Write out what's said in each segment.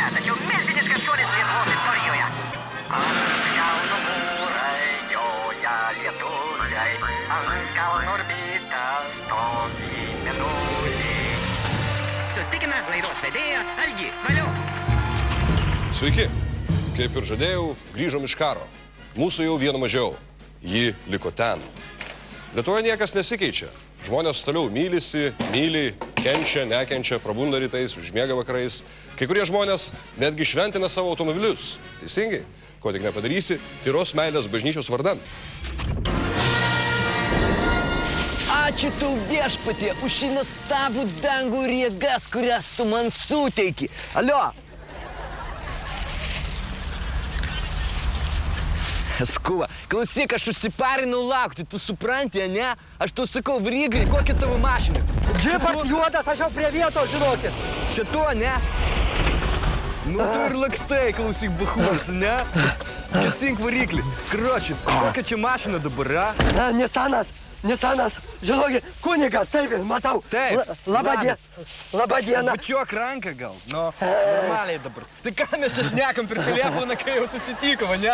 ne, tačiau milžiniškas šuolis Lietuvos istorijoje. Ant kalno mūrai joja lietuviai, ant kalno orbitas stovi mėnuliai. Sutikime laidos vedėją Algį, valio. Sveiki, kaip ir žadėjau, grįžom iš karo. Mūsų jau vienu mažiau, ji liko ten. Lietuvoje niekas nesikeičia. Žmonės toliau mylisi, myli, kenčia, nekenčia, prabunda rytais, užmiega vakarais. Kai kurie žmonės netgi šventina savo automobilius. Teisingai, ko tik nepadarysi, tyros meilės bažnyčios vardan. Ačiū tau viešpatie už šį nuostabų dangų ir jėgas, kurias tu man suteiki. Alio! Skuba, klausyk, aš užsiparinau laukti, tu supranti, ne? Aš tau sakau, Vrygai, kokia tavo mašina? Džipas juodas, aš jau prie vietos, žinokit. Čia tu, ne? Nu, tu ir lakstai, klausyk, bachūras, ne? Gesink variklį. Kročiu, kokia čia mašina dabar, a? Nisanas, žinokit, kunigas, taip, matau. Taip, Labą dieną. Bučiuok ranką gal, nu, normaliai dabar. Tai ką mes čia šnekam per telefoną, kai jau susitikom, ne?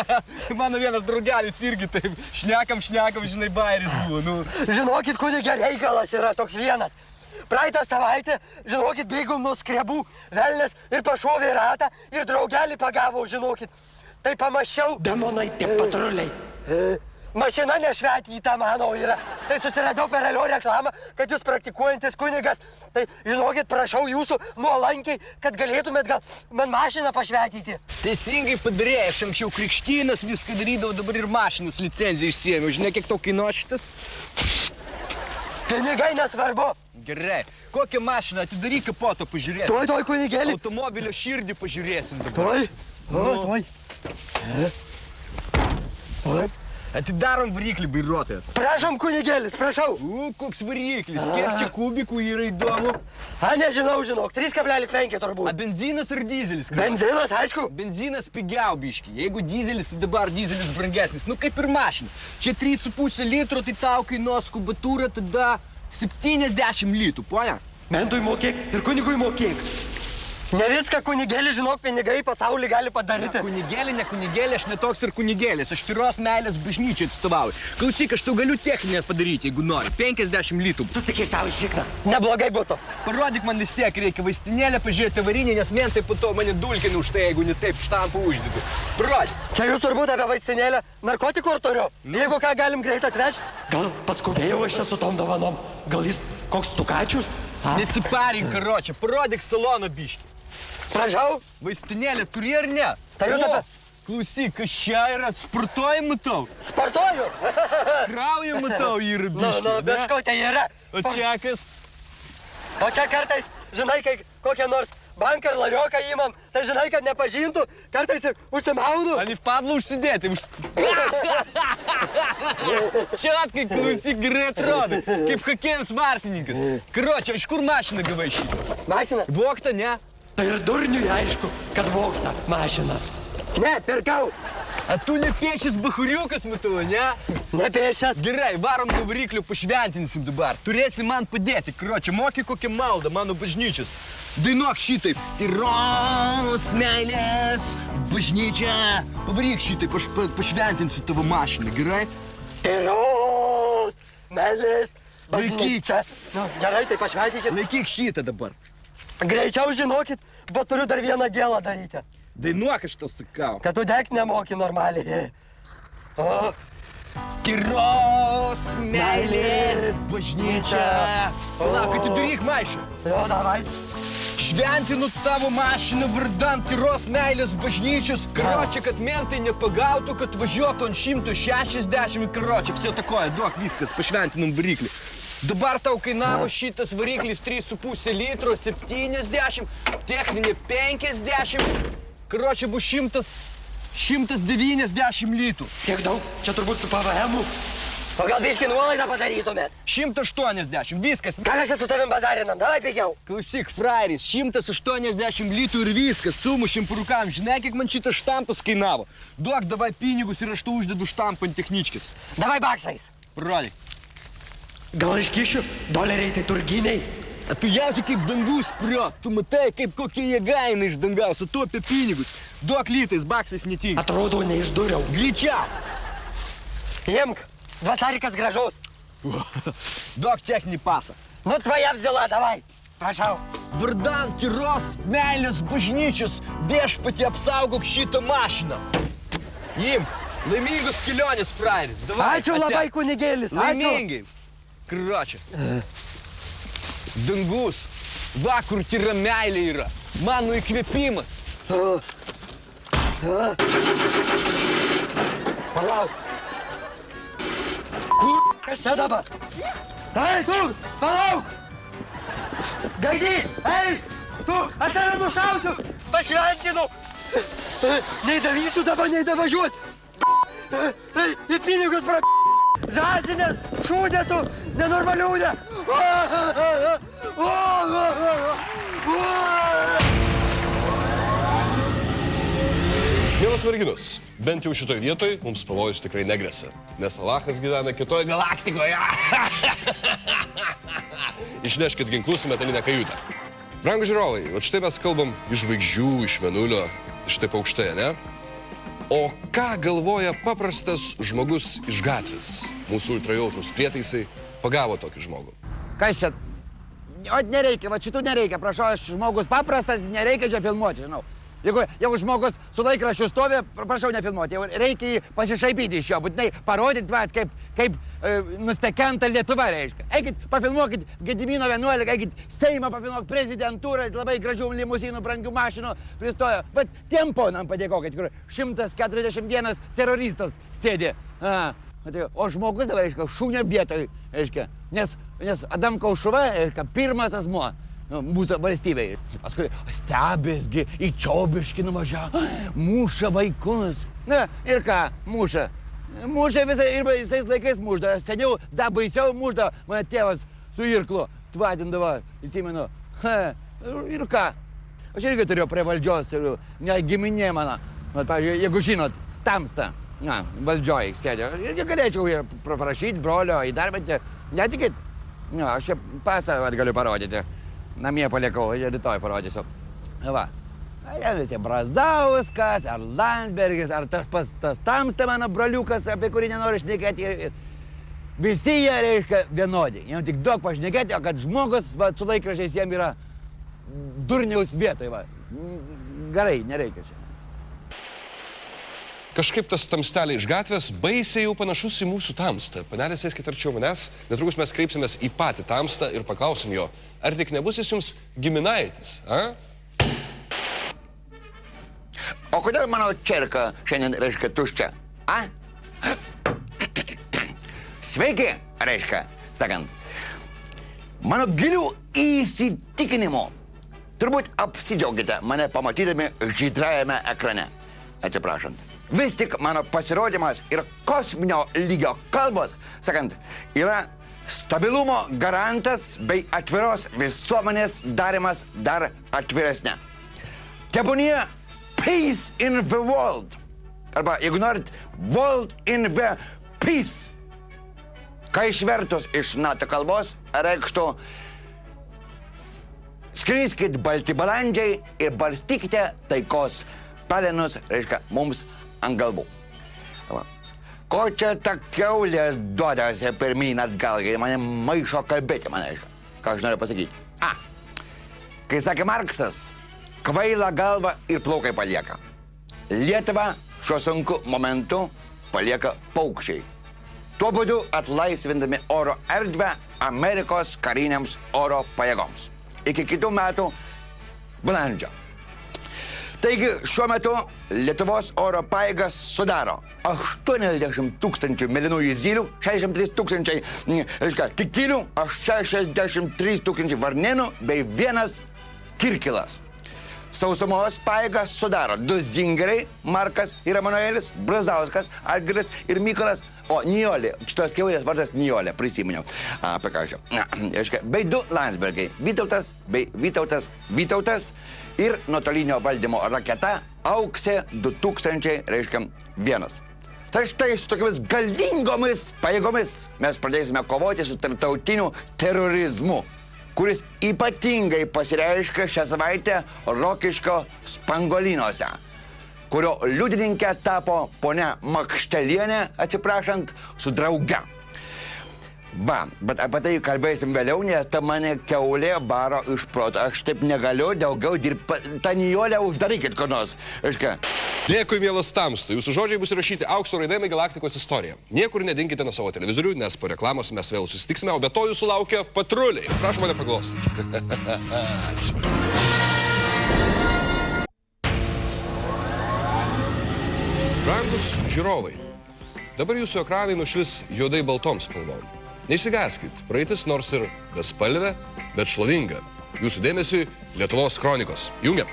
Mano vienas draugelis irgi taip, šnekam, žinai, bairis buvo, nu. Žinokit, kunigė, reikalas yra toks vienas. Praeitą savaitę, žinokit, bėgom nuo skrebų, velnės ir pašovė ratą ir draugelį pagavo, žinokit. Tai pamačiau. Demonai, tie patruliai. Mašina nešvetyta mano yra. Tai susiradau per Alio reklamą, kad jūs praktikuojantis kunigas. Tai, žinokit, prašau jūsų nuolankiai, kad galėtumėt gal man mašiną pašvetyti. Teisingai padarėjai, aš anksčiau krikštynas viską darydavau, dabar ir mašinos licenciją išsiėmiau. Žinai, kiek tau kainuoja šitas? Pinigai nesvarbu. Gerai. Kokią mašiną? Atidaryk kapotą, pažiūrėsim. Tuoj, kunigėlį. Automobilio širdį pažiūrėsim dabar. Tuoj. Atidarom variklį, vairuotojas. Prašom, kunigėlis, prašau. Koks variklis, kiek čia kubikų yra įdomu. Nežinau, 3,5 turbūt. A benzinas ar dizelis? Benzinas, aišku. Benzinas pigiau biški. Jeigu dizelis, tai dabar dizelis brangesnis. Nu kaip ir mašina. Čia 3,5 litro, tai tau kainuos kubatūra tada 70 litų, ponia? Mentui mokėk ir kunigui mokėk. Ne viską, kunigėlį, žinok, pinigai pasaulį gali padaryti. Ne kunigėlį, aš netoks ir kunigėlis. Aš tyros meilės bažnyčiai atstovauju. Klausyk, aš tau galiu techninę padaryti, jeigu nori. 50 litų. Tu sakyš tau iššikna. Neblogai būtų. Parodyk man vis tiek, reikia vaistinėlę pažiūrėti avarinį, nes mentai po to mane dulkina už tai, jeigu ne taip štampą uždedu. Parodyk. Čia jūs turbūt apie vaistinėlę narkotikų ar turiu? Jeigu ką galim greit atvežti. Gal paskubėjau aš čia su tom dovanom. Gal jis koks tukačius? Nesiparink, karočią, parodyk saloną biškį. Prašau. Vaistinėlę turi ar ne? Tai jūs apie... Klausyk, kas čia yra? Sportuoji matau? Sportuoju? Krauja matau yra biškį, ne? Biško tai yra. O čia kas? O čia kartais, žinai, kai kokią nors banką ar larioką įmam, tai žinai, kad nepažintų, kartais ir užsimaunu. Ani v padlą užsidėti. Čia atkai, klausyk, gerai atrodo, kaip kokiems vartininkas. Karočią, iš kur mašiną gavai šitą? Mašiną? Vogta, ne? Tai ir durniui aišku, kad vogta mašina. Ne, pirkau. A tu ne pėšis bahuriukas, matau, ne? Ne pėšęs. Gerai, varom nuo variklių pašventinsim dabar. Turėsi man padėti, karočią, moki kokią maldą mano bažnyčios. Dainuok šitaip. Tyros meilės bažnyčia. Pavaryk šitaip, aš pašventinsiu tavo mašiną, gerai? Tyros meilės bažnyčia. Nu, gerai, tai pašventykit. Laikyk šitą dabar. Greičiau žinokit, bet turiu dar vieną gėlą daryti. Dainuok, aš tau sakau. Kad tu degt nemoki normaliai. O. Tyros meilės bažnyčia. Palauk, atidaryk maišą. Jo, davai. Šventinu tavo mašiną vardan tyros meilės bažnyčios. Karočią, kad mentai nepagautų, kad važiuotų ant 160. Karočią, все такое, duok viskas, pašventinum variklį. Dabar tau kainavo šitas variklis 3,5 litro, 70, techninė 50. Karočią bus 190 litų. Tiek daug, čia turbūt su PVM-u. O gal biškį nuolaidą padarytumėt? 180, viskas. Ką mes čia su tavim bazarinam, davai pigiau. Klausyk, frajeris, 180 litų ir viskas, sumušim po rukam. Žinai, kiek man šitas štampas kainavo? Duok, davai pinigus ir aš tau uždedu štampą ant techničkis. Davai baksais. Parodyk. Gal iškišiu? Doleriai tai turginiai. Tu jauti kaip dangus priot, tu matai, kaip kokie jėga eina iš dangaus, tu apie pinigus. Duok lytais, baksais netinka. Atrodo, neišduriau. Greičiau. Imk, dvatarikas gražaus. Duok techninį pasą. Nu, tvoja взяла, давай. Prašau. Vardan tyros meilės bažnyčios viešpatį apsaugok šitą mašiną. Imk, laimingos kelionės, frajeris. Ačiū labai, kunigėlis. Laimingai. Kročia. Dangus, vakur tyra meilė yra. Mano įkvėpimas. Palauk. Kur? Kas čia dabar? Ei, tu, palauk. Gaidi, ei, tu, aš tave nušausiu. Pašventinu. Neįdavysiu dabar, neįdavažiuot. Į pinigus pra... Žazinės, šūdė tu, nenormaliūdė. Mielas merginos, bent jau šitoj vietoj mums pavojus tikrai negresia, nes Alachas gyvena kitoje galaktikoje. Išneškit ginklus į metalinę kajutę. Brangūs žiūrovai, vat štai mes kalbam iš žvaigždžių, iš mėnulio, iš taip aukštai, ne? O ką galvoja paprastas žmogus iš gatvės? Mūsų ultrajautrus prietaisai pagavo tokį žmogų. Kas čia? O nereikia, va šitų nereikia, prašau, aš žmogus paprastas, nereikia čia filmuoti, žinau. Jeigu žmogus su laikraščiu stovi, prašau nefilmuoti, jau reikia jį pasišaipyti iš jo, būtinai parodyti, va, kaip nustekenta Lietuva, reiškia. Eikit, pafilmuokit Gedimino 11, eikit Seimą pafilmuokit, prezidentūrą, labai gražių limuzinų, brangių mašinų pristojo. Bet tiem ponam padėkokit, kur 141 teroristas sėdi. O žmogus dabar, reiškia, šūnio vietoj, reiškia, nes Adamkaus šuva, reiškia, pirmas asmuo. Mūsų valstybei. Paskui stebėsgi, į Čiobiškį nuvažiavo, muša vaikus. Na, ir ką, muša. Muša visais laikais mužda. Seniau dar baisiau mužda, mane tėvas su irklu tvadindavo, įsimenu. Ir ką? Aš irgi turiu prie valdžios, ne giminė mano. Pavyzdžiui, jeigu žinot, Tamsta, valdžioj sėdė. Ir galėčiau prašyti brolio įdarbinti. Netikit? Aš čia pasą galiu parodyti. Namie palikau, rytoj parodysiu. Va. Visi Brazauskas, ar Landsbergis, ar tas Tamsta mano broliukas, apie kurį nenoriu šnekėti. Visi jie, reiškia, vienodi. Jiem tik daug pašnekėti, o kad žmogus su laikraščiais jiem yra durniaus vietoj. Va. Gerai, nereikia čia. Kažkaip tas Tamstelė iš gatvės baisiai jau panašus į mūsų Tamstą. Panelė, sėskit arčiau manęs, netrukus mes kreipsimės į patį Tamstą ir paklausim jo, ar tik nebus jis jums giminaitis, a? O kodėl mano čerka šiandien, reiškia, tuščia? A? Sveiki, reiškia, sakant. Mano gilių įsitikinimu. Turbūt apsidžiaugite mane pamatydami žydrajame ekrane. Atsiprašant. Vis tik mano pasirodymas ir kosminio lygio kalbos, sakant, yra stabilumo garantas bei atviros visuomenės darimas dar atviresnė. Tebūnie peace in the world. Arba, jeigu norit, world in the peace. Ką išvertus iš NATO kalbos reikštų skriskit balti balandžiai ir barstykite taikos pelenus, reiškia, mums ant galvų. Ko čia ta kiaulė duodasi pirmyn atgal, kai mane maišo kalbėti, man aiškia. Ką aš noriu pasakyti? Kai sakė Marksas, kvailą galvą ir plaukai palieka. Lietuvą šiuo sunku momentu palieka paukščiai. Tuo būdu atlaisvindami oro erdvę Amerikos kariniams oro pajėgoms. Iki kitų metų balandžio. Taigi, šiuo metu Lietuvos oro pajėgas sudaro 80 000 mėlynųjų zylių, 63 000, reiškia, kikilių, 63 000 varnėnų bei 1 kirkilas. Sausumos pajėgas sudaro 2 zingeriai, Markas ir Emanuelis, Brazauskas, Algirdas ir Mykolas, o Nijolė, šitos kiaulės vardas Nijolė, prisiminiau, apie ką aš jau. Reiškia, bei 2 Landsbergai, Vytautas bei Vytautas ir nuotolinio valdymo raketa Auksė 2000, reiškia, 1. Tai štai su tokiamis galingomis pajėgomis mes pradėsime kovoti su tarptautiniu terorizmu. kuris ypatingai pasireiškia šią savaitę Rokiškio Spangolynuose, kurio liudininkė tapo ponia Makštelienė, atsiprašant, su drauge. Va, bet apie tai kalbėsim vėliau, nes ta mane kiaulė varo iš proto. Aš taip negaliu daugiau dirbti. Ta Nijolę uždarykit ko nors. Aiškia. Dėkui, mielas Tamstai. Jūsų žodžiai bus įrašyti aukso raidėmis Galaktikos istoriją. Niekur nedinkite nuo savo televizorių, nes po reklamos mes vėl susitiksime, o be to jūsų laukia patruliai. Prašau mane paglostyti. Brangus žiūrovai, dabar jūsų ekranai nušvis juodai baltom spalvom. Neišsigąskit, praeitis nors ir bespalvė, bet šlovinga. Jūsų dėmesiui Lietuvos kronikos. Jungiam.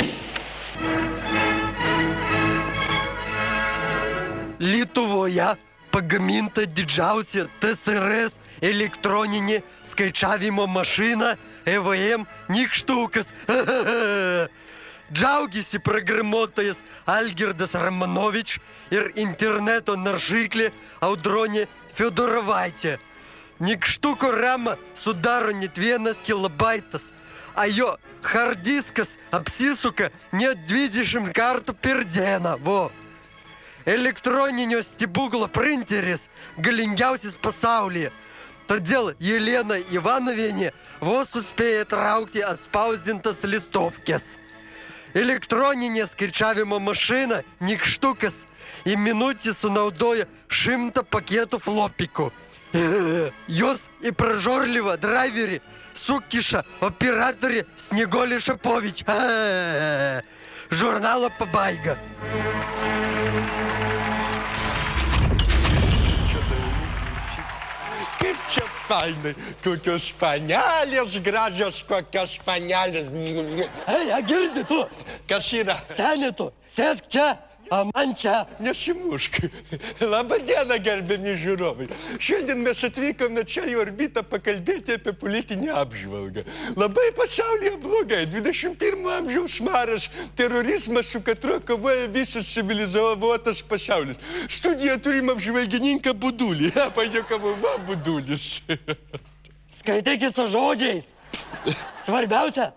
Lietuvoje pagaminta didžiausia TSRS elektroninė skaičiavimo mašina EVM nykštukas. Džiaugiasi programuotojas Algirdas Ramanovič ir interneto naršyklė Audronė Fiodorovaitė. Nykštuko rama sudaro net 1 kilobaitas, a jo harddiskas apsisuka net 20 kartų per dieną. Vo. Elektroninio stebuklo printeris galingiausias pasaulyje. Todėl Jelena Ivanovienė vos suspėja traukti atspausdintas listovkės. Elektroninė skaičiavimo mašina nykštukas į minutį sunaudoja 100 paketų flopikų. Jos į pražorlyvą driverį sukiša operatorė Snegolė Šapovič. Žurnalo pabaiga. Kaip čia fainai, kokios panelės gražios, kokios panelės. Ei, girdi tu, Kas yra? senė tu, sėsk čia, o man čia. Nesimušk. Labą dieną, gerbiami žiūrovai. Šiandien mes atvykome čia į orbitą pakalbėti apie politinę apžvalgą. Labai pasaulyje blogai. 21 amžiaus maras, terorizmas, su katruo kovoja visas civilizuotas pasaulis. Studijoje turim apžvalgininką Budulį. Pajuokavo, va, Budulis. Skaitykit su žodžiais. Svarbiausia,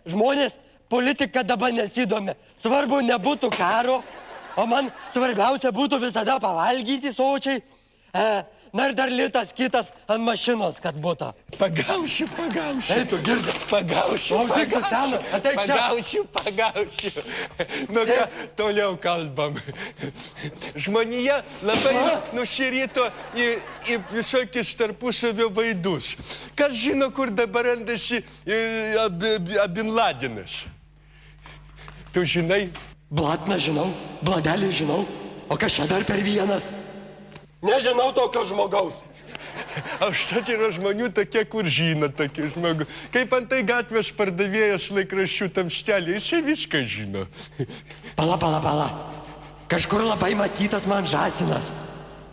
žmonės politika dabar nesidomi. Svarbu nebūtų karo, o man svarbiausia būtų visada pavalgyti sočiai. Na ir dar litas kitas ant mašinos, kad būtų. Pagausiu. Ei, tu girdi. Pagausiu. Klausyk, tu sena, ateik čia. Pagausiu. Nu ką, toliau kalbam. Žmonija labai nusirito į visokius tarpusavio vaidus. Kas žino, kur dabar randasi Bin Ladinas? Tu žinai? Blatną žinau, bladelį žinau, o kas čia dar per vienas? Nežinau tokio žmogaus. Užtat yra žmonių tokie, kur žino tokį žmogų. Kaip antai gatvės pardavėjas laikraščių tamstelį, jisai viską žino. Pala. Kažkur labai matytas man žąsinas.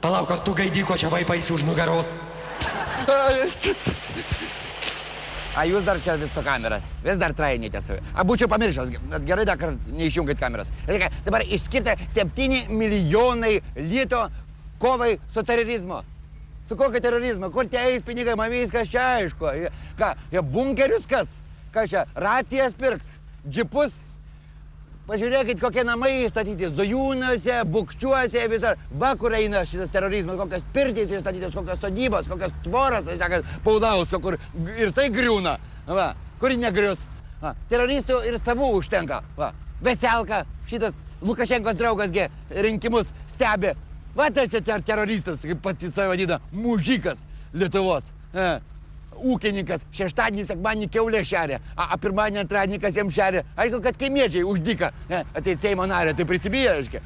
Palauk, ar tu gaidyko čia vaipaisi už nugaros. A jūs dar čia visą kamerą, vis dar trainėte save. A būčiau pamiršęs, gerai dar neišjungit kameras. Reikia dabar išskirti 7 milijonai lito kovai su terorizmu. Su kokio terorizmo? Kur tie eis pinigai, man viskas čia aišku. Ką, jie bunkerius kas? Ką čia, racijas pirks? Džipus? Pažiūrėkit, kokie namai statyti. Zojūnuose, Bukčiuose, visur. Va, kur eina šitas terorizmas, kokios pirtys įstatytos, kokios sodybos, kokios tvoros, sakant, Paulausko, kur ir tai griūna. Va, kur negrius. Va, teroristų ir savų užtenka. Va, Veselka, šitas Lukašenkos draugasgi rinkimus stebi. Va, tai čia teroristas, kaip pats jis save vadina, mužikas Lietuvos. Ūkininkas šeštadienį, sekmadienį kiaulė šeria, a pirmadienį, antradienį kas jiems šeria. Aišku, kad kaimiečiai uždyka, atseit Seimo narė, tai prisibijo, aiškiai.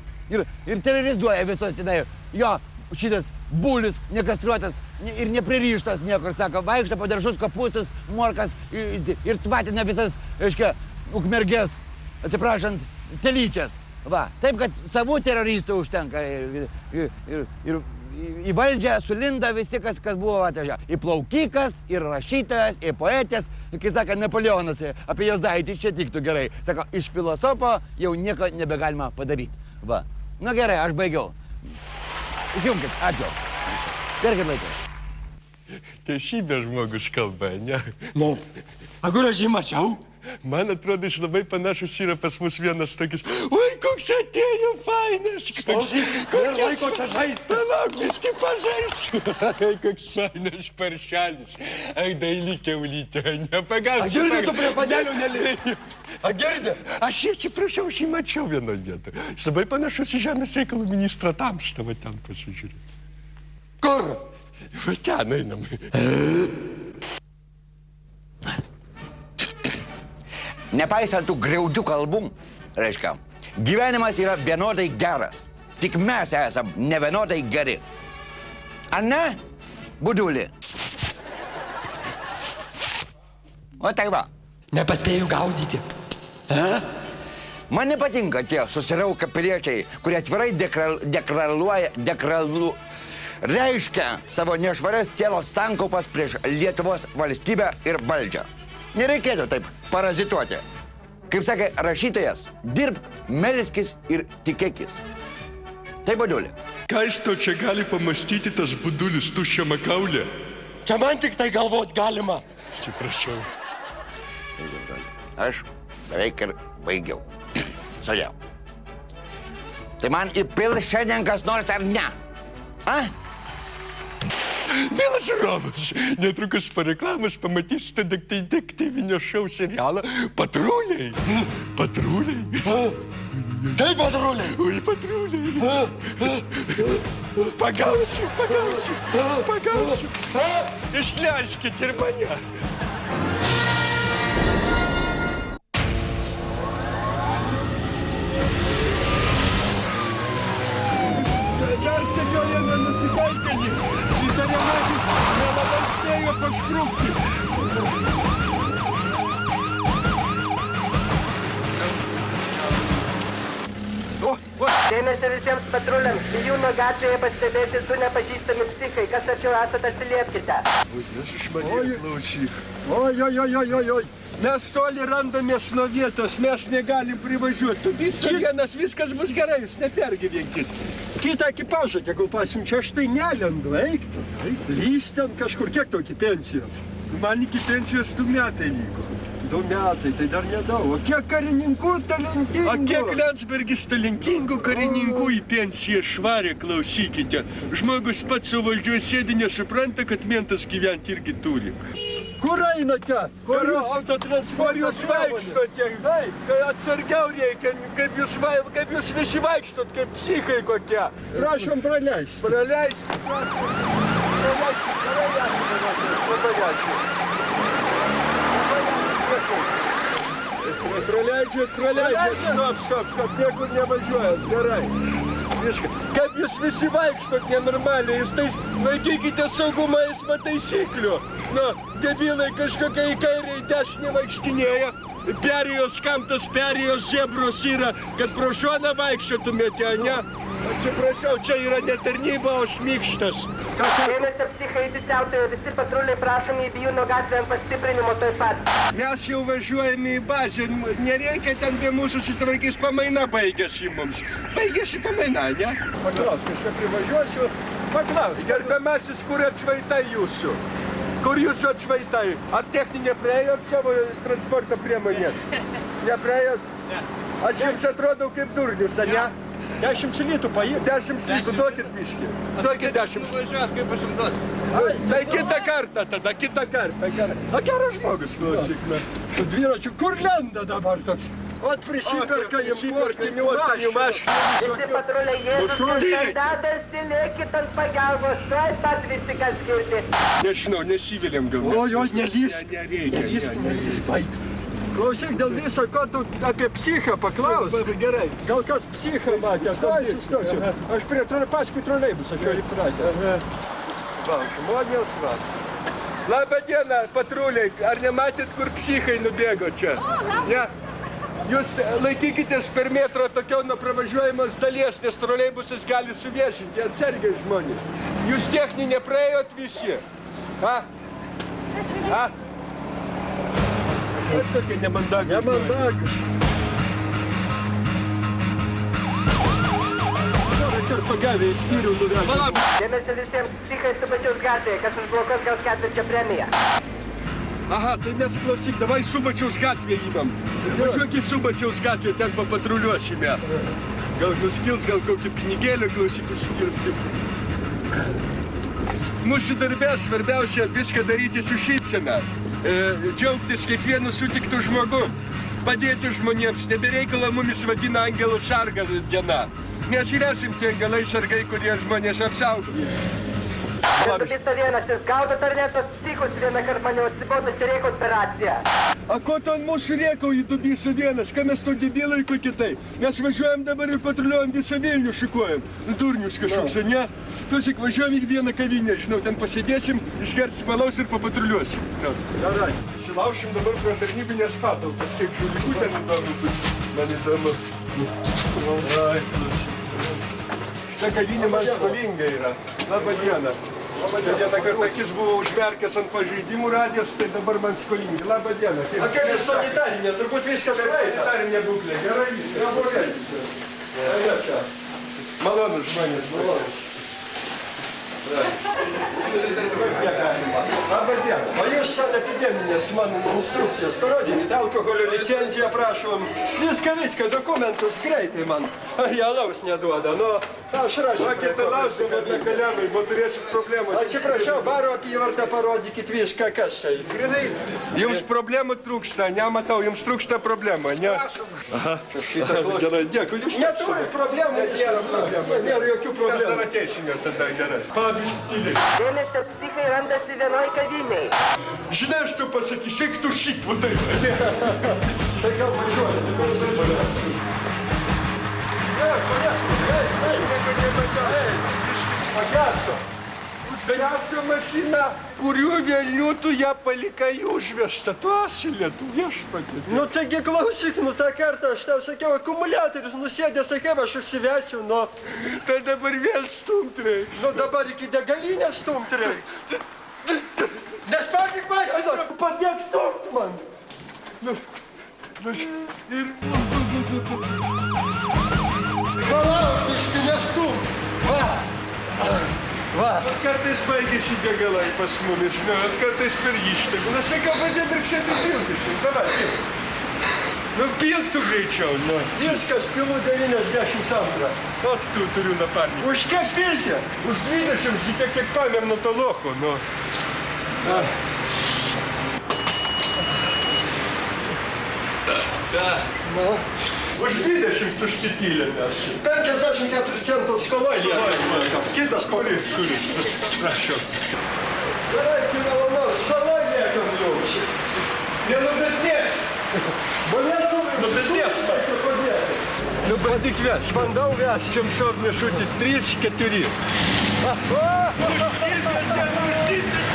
Ir terrorizuoja visos tenai. Jo, šitas bulis, nekastruotas ir nepririštas niekur, sako, vaikšto po daržus, kopūstus, morkas ir tvatina visas, aiškiai, ukmergės, atsiprašant, telyčias. Va, taip, kad savų teroristų užtenka ir į valdžią sulinda visi, kas buvo atvežę. Į plaukikas, ir rašytojas, ir poetės. Kai sako, Napoleonas apie Jozaitį čia tiktų gerai. Sako, iš filosopo jau nieko nebegalima padaryti. Va. Nu gerai, aš baigiau. Išjungkit, ačiū. Perkit laiką. teisybė žmogus kalba, ne? Nu, a kur aš jį mačiau? Man atrodo, jis labai panašus yra pas mus vienas tokis. Oi, koks atėjo fainas! Laiko čia žaisti. Palauk, viski pažaisiu. Ai, koks fainas paršelis. Ai, daily kiaulytė, nepagausiu. A girdi, tu prie padelio neliai. A girdi? Aš atsiprašau, aš jį mačiau vieną vietą. Jis labai panašus į Žemės reikalų ministrą Tamštą, va ten pasižiūrė. Kur? Va ten einam. Nepaisant tų griaudžių kalbų, reiškia, gyvenimas yra vienodai geras. Tik mes esam nevienodai geri. Ar ne, Budulį? O tai va. Nepaspėjau gaudyti. Man nepatinka tie susiraukę piliečiai, kurie atvirai reiškia savo nešvarias sielos sankaupas prieš Lietuvos valstybę ir valdžią. Nereikėtų taip parazituoti. Kaip sakė rašytojas, dirbk, melskis ir tikėkis. Tai Budulį. Ką iš to čia gali pamastyti tas Budulis tuščia makaulė? Čia man tik tai galvot galima. Atsiprašau. Aš beveik ir baigiau. Sodėl. Tai man įpil šiandien kas nors ar ne? A? Mielas žiūrovas, netrukus po reklamos pamatysite detektyvinio šou serialą Patruliai. Patruliai. Kaip patruliai? Oi, patruliai. Pagausiu. Išleiskit ir mane. Persekiojame nusikaltėlį. Įtariamasis nelabai spėjo pasprukti. Dėmesio visiems patruliams. Vijūno gatvėje pastebėti du nepažįstami psichai. Kas tačiau esate, atsiliepkite. Jūs iš manęs klausyk. Oi. Mes toli randamės nuo vietos, mes negalim privažiuoti. Tu visi vienas, viskas bus gerai, jūs nepergyvenkit. Kitą ekipažą, tegul pasiunčia, aš tai nelendu, eik tu. Lys ten kažkur, kiek tau iki pensijos? Man iki pensijos 2 metai liko. 2 metai, tai dar nedaug. O kiek karininkų talentingų? O kiek Lensbergis talentingų karininkų į pensiją švarė, klausykite. Žmogus pats savo valdžioje sėdi, nesupranta, kad mentas gyventi irgi turi. Kur einate? Kur jūs vaikštote? Kai atsargiau reikia, kaip jūs visi vaikštot, kaip psichai kokie. Prašom praleisti. Praleisti. Labai ačiū. Praleidžiat. Stop. Niekur nevažiuojat. Gerai. Viską. Kaip jūs visi vaikštot nenormaliai, jūs tais laikykite saugumo eismo taisyklių. Nu, debilai kažkokia į kairę, į dešinę vaikštinėja. Perėjos kamtas, perėjos zebros yra, kad pro šoną vaikščiotumėte, ne? Atsiprašau, čia yra ne tarnyba, o šmykštas. Dėmesio psichai įsisiautėjo, visi patruliai prašomi į Vijūno gatvę ant pastiprinimo taip pat. Mes jau važiuojame į bazę, nereikia ten prie mūsų susitvarkys, pamaina baigėsi mums. Baigėsi pamaina, ne? Paklaus, kažką privažiuosiu. Paklaus, gerbiamasis, kur atšvaitai jūsų? Kur jūsų atšvaitai? Ar techninė praėjot savo transporto priemonės? Nepraėjot? Aš jums atrodau kaip durnius, ne? 10 litų paimti. 10 litų, duokit biškį. Duokit 10 litų. Važiuot, kaip aš jums duosiu. Tai kitą kartą. A geras žmogus, klausyk. Su dviračiu, kur lenda dabar toks? Ot prisiperka importinių mašinų. Visi patruliai Jėzus ir dedasi, lėkit ant pagalbos, tuoj pat visi kas girdi. Nežinau, nesivėlėm gal. O, nelįsk. Nelįsk, baigt. Klausyk, dėl viso, ko tu apie psichą paklaus. Gerai. Gal kas psichą matė? Stosiu. Aš paskui troleibus, aš jau įpratęs. Va, žmonės, va. Labą dieną, patruliai. Ar nematėt, kur psichai nubėgo čia? Ne? Jūs laikykitės per metro tokio nuo pravažiuojamos dalies, nes troleibusas gali suviešinti. Atsargiai žmonės. Jūs techninė praėjot visi? Tokie nemandagus. Nemandagus. pagavę į skyrių nuvežę. Dėmesio visiems psichai Subačiaus gatvėje, kas užblokuos gaus 4 premiją. Aha, tai mes klausyk, davai Subačiaus gatvėje įmam. Važiuok į Subačiaus gatvėje, ten papatruliuosime. Gal nuskils, gal kokį pinigėlį klausyk užsidirbsim. Mūsų darbė svarbiausia viską daryti su šypsena. Džiaugtis kiekvienu sutiktų žmogu. Padėti žmonėms, nebereikala mumis vadina angelų sargas diena. Mes ir esam tie angelai sargai, kurie žmonės apsaugo. Dubista vienas, jūs gaudat ar net tos psichus vieną kartą mane atsibodo, čia reikia operacija. A ko tu ant mūsų rėkau į Dubisa vienas, ką mes to debilai ko kitai? Mes važiuojam dabar ir patruliuojam visą Vilnių šikuojam. Durnius kažkoks, ne? Klausyk, važiuojam į vieną kavinę, žinau, ten pasėdėsim, išgersim alaus ir papatruliuosim. Gerai, įsilaušim dabar prie tarnybinės patalpas, kaip žulikų ten įdomu bus. Man įdomu. Ai, klausyk. Šitą kavinė man skolinga yra. Labą dieną. Vieną kartą akis buvo užmerkęs ant pažeidimų radijas, tai dabar man skolingi. Labą dieną. A kaip čia sanitarinė? Turbūt viskas praeita. Sanitarinė būklė. Gerai viskas. Malonus žmonės, malonus. Labą dieną. O jūs sanepideminės man instrukcijas parodykite, alkoholio licenciją prašom. Viską, dokumentus greitai man. Jie alaus neduoda, nu, aš rasiu. Sakėte lausą, bet nekaliamai, bo turėsit problemų. Atsiprašau, baro apyvartą parodykit viską, kas čia. Grinais. Jums problemų trūksta, nematau, jums trūksta problema, ne? Aha, šitą klausimą. Gerai, dėkui. Neturi problemų, nėra problemų. Nėra jokių Mes problemų. dar ateisime tada, gerai. Pavyzdžiui. Dėmesio psichai randasi vienoj kaviniai. Žinai, aš tu pasakysiu, eik tu šit, va taip. Tai gal važiuoja, tai gal jisai važiuoja. Pagaso. Užgaso mašiną, kuriuo vėliu tu ją palikai užvežtą. Tu esi lietu viešpatį. Nu taigi klausyk, nu tą kartą aš tau sakiau, akumuliatorius nusėdė, sakiau, aš užsivesiu, nu. Tai dabar vėl stumt reiks. Nu dabar iki degalinės stumt reikia. Nespardyk mašinos, padėk stumt man. Ir... Palauk, biški nestumt. Va. Kartais baigėsi degalai pas mumis, kartais per ištegų. Na, sakiau, padėm riksėti pilkiškai. Davai, pilk. Nu, pilk tu greičiau, nu. Viskas pilu 92. O tu turiu naparnį. Už kiek pilti? Už 20, tiek kiek pamėm nuo to locho, nu. Nu. Už 20 užsipylė mes. 54 centus skola lieka. Kitas Kuris? Prašau. Sveiki, malonaus, skola lieka jums. Nenubirnės. Nubirnės. Nu, bandyk ves. Bandau ves. Šimšov nešūti 3, 4. Užsipėtė.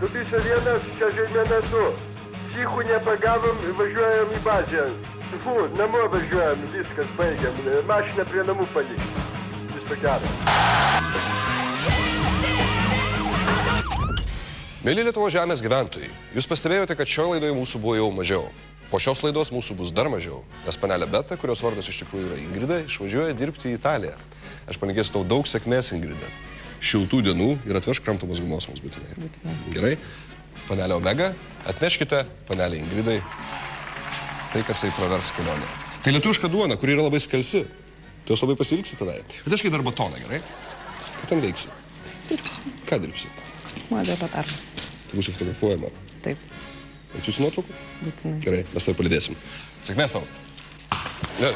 Dubisa vienas, čia žaidmena 2. Psichų nepagavom, važiuojam į bazę. Fu, namo važiuojam, viskas, baigiam. Mašiną prie namų palikti. Viso gero. Mėly Lietuvos žemės gyventojai, jūs pastebėjote, kad šioje laidoje mūsų buvo jau mažiau. Po šios laidos mūsų bus dar mažiau, nes panelė Beta, kurios vardas iš tikrųjų yra Ingrida, išvažiuoja dirbti į Italiją. Aš palinkėsiu tau daug sėkmės, Ingrida. Šiltų dienų ir atvežk kramtomos gumos mums būtinai. Gerai? Panelė Omega, atneškite panelė Ingridai tai, kas jai pravers kelionę. Tai lietuviška duona, kuri yra labai skalsi. Tu jos labai pasilgsi tada. Atneškai dar batoną, gerai? Ką ten veiksi? Dirbsiu. Ką dirbsi? Modelio darbą. Tu būsi fotografuojama. Taip, Atsiųsi nuotraukų? būtinai. Gerai, mes tave palydėsim. Sėkmės tau. Ne.